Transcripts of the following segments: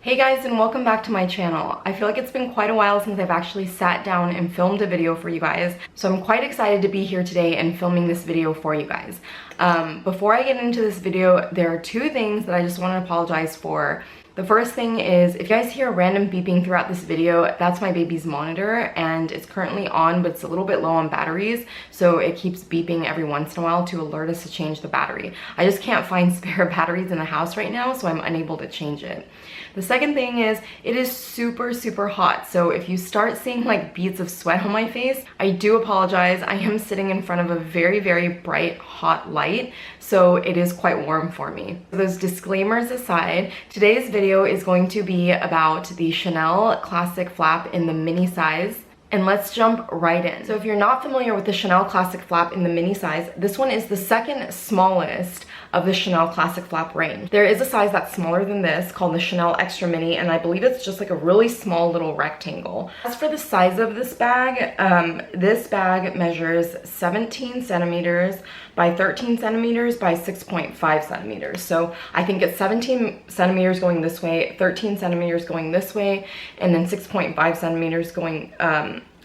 Hey guys, and welcome back to my channel. I feel like it's been quite a while since I've actually sat down and filmed a video for you guys, so I'm quite excited to be here today and filming this video for you guys. Before I get into this video, there are two things that I just want to apologize for. The first thing is, if you guys hear random beeping throughout this video, that's my baby's monitor, and it's currently on, but it's a little bit low on batteries, so it keeps beeping every once in a while to alert us to change the battery. I just can't find spare batteries in the house right now, so I'm unable to change it. The second thing is, it is super hot, so if you start seeing like beads of sweat on my face, I do apologize. I am sitting in front of a very bright hot light, so it is quite warm for me. Those disclaimers aside, today's video is going to be about the Chanel Classic Flap in the mini size. And let's jump right in. So if you're not familiar with the Chanel Classic Flap in the mini size, this one is the second smallest of the Chanel Classic Flap range. There is a size that's smaller than this called the Chanel Extra Mini, and I believe it's just like a really small little rectangle. As for the size of this bag measures 17 centimeters by 13 centimeters by 6.5 centimeters. So I think it's 17 centimeters going this way, 13 centimeters going this way, and then 6.5 centimeters going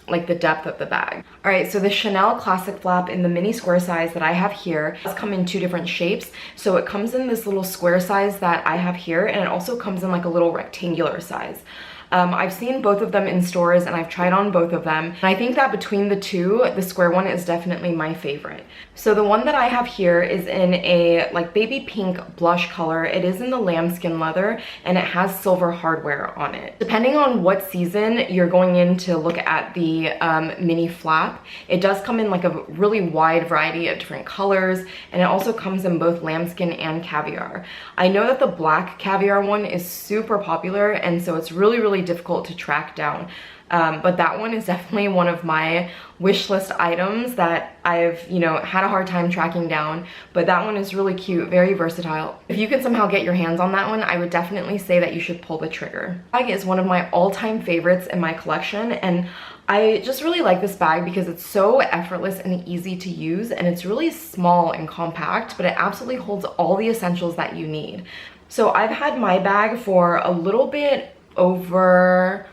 like the depth of the bag. All right, so the Chanel Classic Flap in the mini square size that I have here does come in two different shapes. So it comes in this little square size that I have here, and it also comes in like a little rectangular size. I've seen both of them in stores and I've tried on both of them. And I think that between the two, the square one is definitely my favorite. So the one that I have here is in a like baby pink blush color. It is in the lambskin leather and it has silver hardware on it. Depending on what season you're going in to look at the mini flap, it does come in like a really wide variety of different colors, and it also comes in both lambskin and caviar. I know that the black caviar one is super popular, and so it's really difficult to track down, but that one is definitely one of my wish list items that I've had a hard time tracking down, but that one is really cute, very versatile. If you can somehow get your hands on that one, I would definitely say that you should pull the trigger. This bag is one of my all-time favorites in my collection, and I just really like this bag because it's so effortless and easy to use, and it's really small and compact, but it absolutely holds all the essentials that you need. So I've had my bag for a little bit over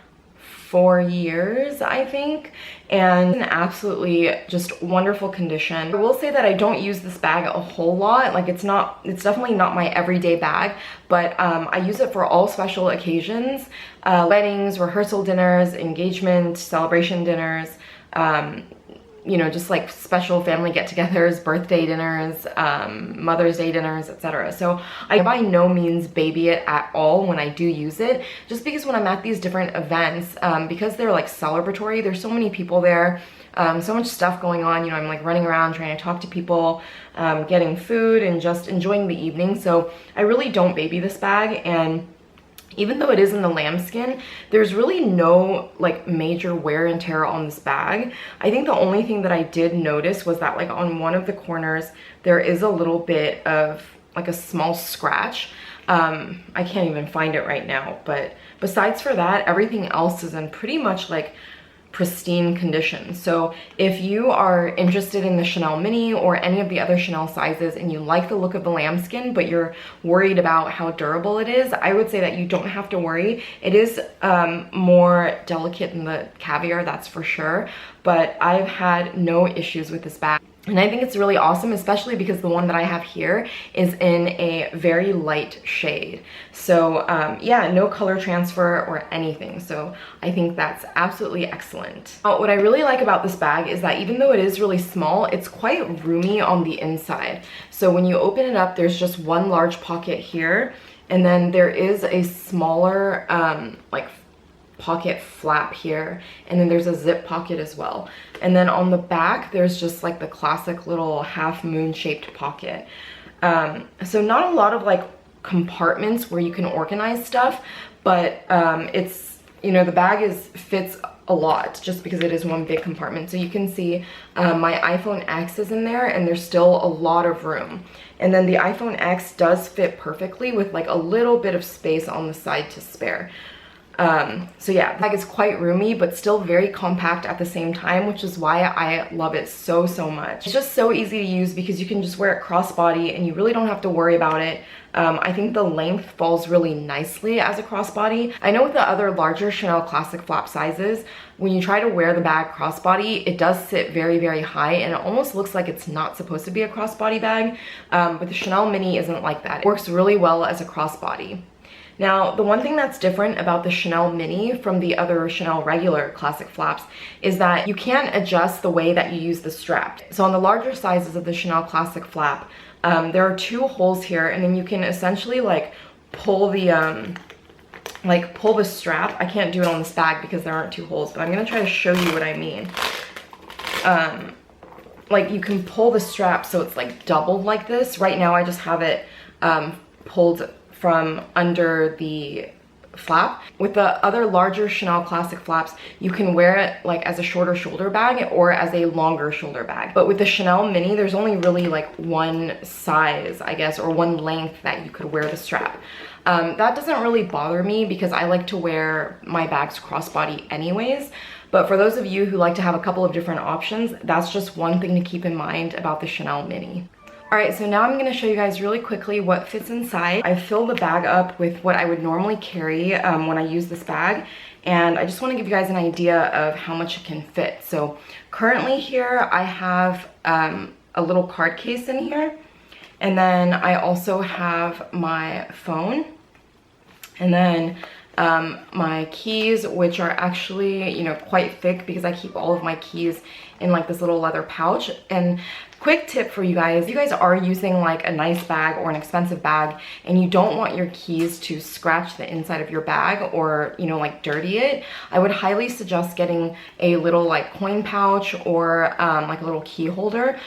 4 years, I think, and in absolutely just wonderful condition. I will say that I don't use this bag a whole lot. Like it's definitely not my everyday bag, but I use it for all special occasions, weddings, rehearsal dinners, engagement, celebration dinners, just like special family get-togethers, birthday dinners, Mother's Day dinners, etc. So I by no means baby it at all when I do use it, just because when I'm at these different events, because they're like celebratory, there's so many people there, so much stuff going on, I'm like running around trying to talk to people, getting food and just enjoying the evening. So I really don't baby this bag, and even though it is in the lambskin, there's really no like major wear and tear on this bag. I think the only thing that I did notice was that like on one of the corners, there is a little bit of like a small scratch. I can't even find it right now, but besides for that, everything else is in pretty much like pristine condition. So if you are interested in the Chanel Mini or any of the other Chanel sizes and you like the look of the lambskin, but you're worried about how durable it is, I would say that you don't have to worry. It is more delicate than the caviar, that's for sure, but I've had no issues with this bag. And I think it's really awesome, especially because the one that I have here is in a very light shade. So yeah, no color transfer or anything. So I think that's absolutely excellent. What I really like about this bag is that even though it is really small, it's quite roomy on the inside. So when you open it up, there's just one large pocket here, and then there is a smaller like pocket flap here, and then there's a zip pocket as well. And then on the back, there's just like the classic little half moon shaped pocket. So not a lot of like compartments where you can organize stuff, but it's, the bag fits a lot just because it is one big compartment. So you can see my iPhone X is in there, and there's still a lot of room. And then the iPhone X does fit perfectly with like a little bit of space on the side to spare. So yeah, the bag is quite roomy, but still very compact at the same time, which is why I love it so much. It's just so easy to use because you can just wear it crossbody and you really don't have to worry about it. I think the length falls really nicely as a crossbody. I know with the other larger Chanel Classic flap sizes, when you try to wear the bag crossbody, it does sit very high and it almost looks like it's not supposed to be a crossbody bag, but the Chanel Mini isn't like that. It works really well as a crossbody. Now, the one thing that's different about the Chanel Mini from the other Chanel regular classic flaps is that you can't adjust the way that you use the strap. So on the larger sizes of the Chanel Classic flap, there are 2 holes here, and then you can essentially like pull the strap. I can't do it on this bag because there aren't 2 holes, but I'm gonna try to show you what I mean. Like you can pull the strap so it's like doubled like this. Right now I just have it pulled from under the flap. With the other larger Chanel Classic flaps, you can wear it like as a shorter shoulder bag or as a longer shoulder bag. But with the Chanel Mini, there's only really like one size, I guess, or one length that you could wear the strap. That doesn't really bother me because I like to wear my bags crossbody anyways. But for those of you who like to have a couple of different options, that's just one thing to keep in mind about the Chanel Mini. Alright, so now I'm going to show you guys really quickly what fits inside. I filled the bag up with what I would normally carry when I use this bag, and I just want to give you guys an idea of how much it can fit. So currently here I have a little card case in here, and then I also have my phone, and then my keys, which are actually, you know, quite thick because I keep all of my keys in like this little leather pouch. And quick tip for you guys, if you guys are using like a nice bag or an expensive bag and you don't want your keys to scratch the inside of your bag or, you know, like dirty it, I would highly suggest getting a little like coin pouch or like a little key holder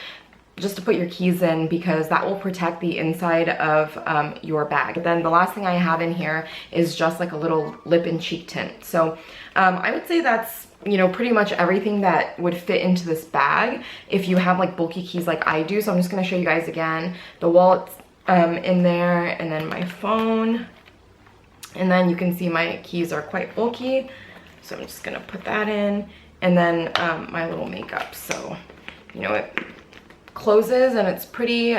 just to put your keys in, because that will protect the inside of your bag. Then the last thing I have in here is just like a little lip and cheek tint. So I would say that's, you know, pretty much everything that would fit into this bag if you have like bulky keys like I do. So I'm just going to show you guys again. The wallet's in there, and then my phone, and then you can see my keys are quite bulky, so I'm just going to put that in, and then my little makeup. So, you know, it closes and it's pretty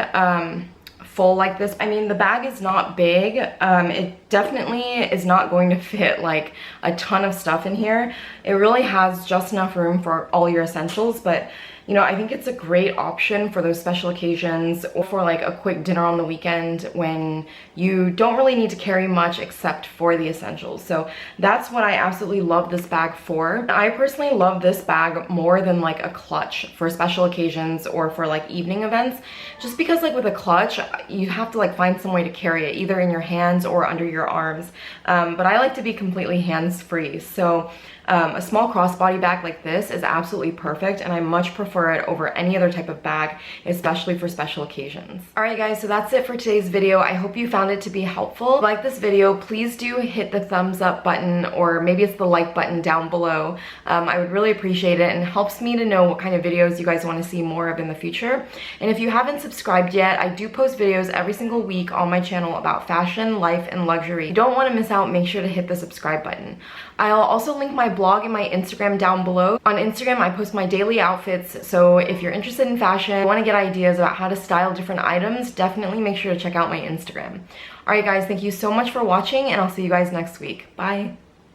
full like this. I mean, the bag is not big. It definitely is not going to fit like a ton of stuff in here. It really has just enough room for all your essentials, but you know, I think it's a great option for those special occasions or for like a quick dinner on the weekend when you don't really need to carry much except for the essentials. So that's what I absolutely love this bag for. I personally love this bag more than like a clutch for special occasions or for like evening events, just because like with a clutch, you have to like find some way to carry it either in your hands or under your arms. But I like to be completely hands-free. So a small crossbody bag like this is absolutely perfect, and I much prefer it over any other type of bag, especially for special occasions. Alright guys, so that's it for today's video. I hope you found it to be helpful. If you like this video, please do hit the thumbs up button, or maybe it's the like button down below. I would really appreciate it, and it helps me to know what kind of videos you guys want to see more of in the future. And if you haven't subscribed yet, I do post videos every single week on my channel about fashion, life, and luxury. If you don't want to miss out, make sure to hit the subscribe button. I'll also link my blog and my Instagram down below. On Instagram, I post my daily outfits, so if you're interested in fashion, want to get ideas about how to style different items, definitely make sure to check out my Instagram. Alright guys, thank you so much for watching, and I'll see you guys next week. Bye!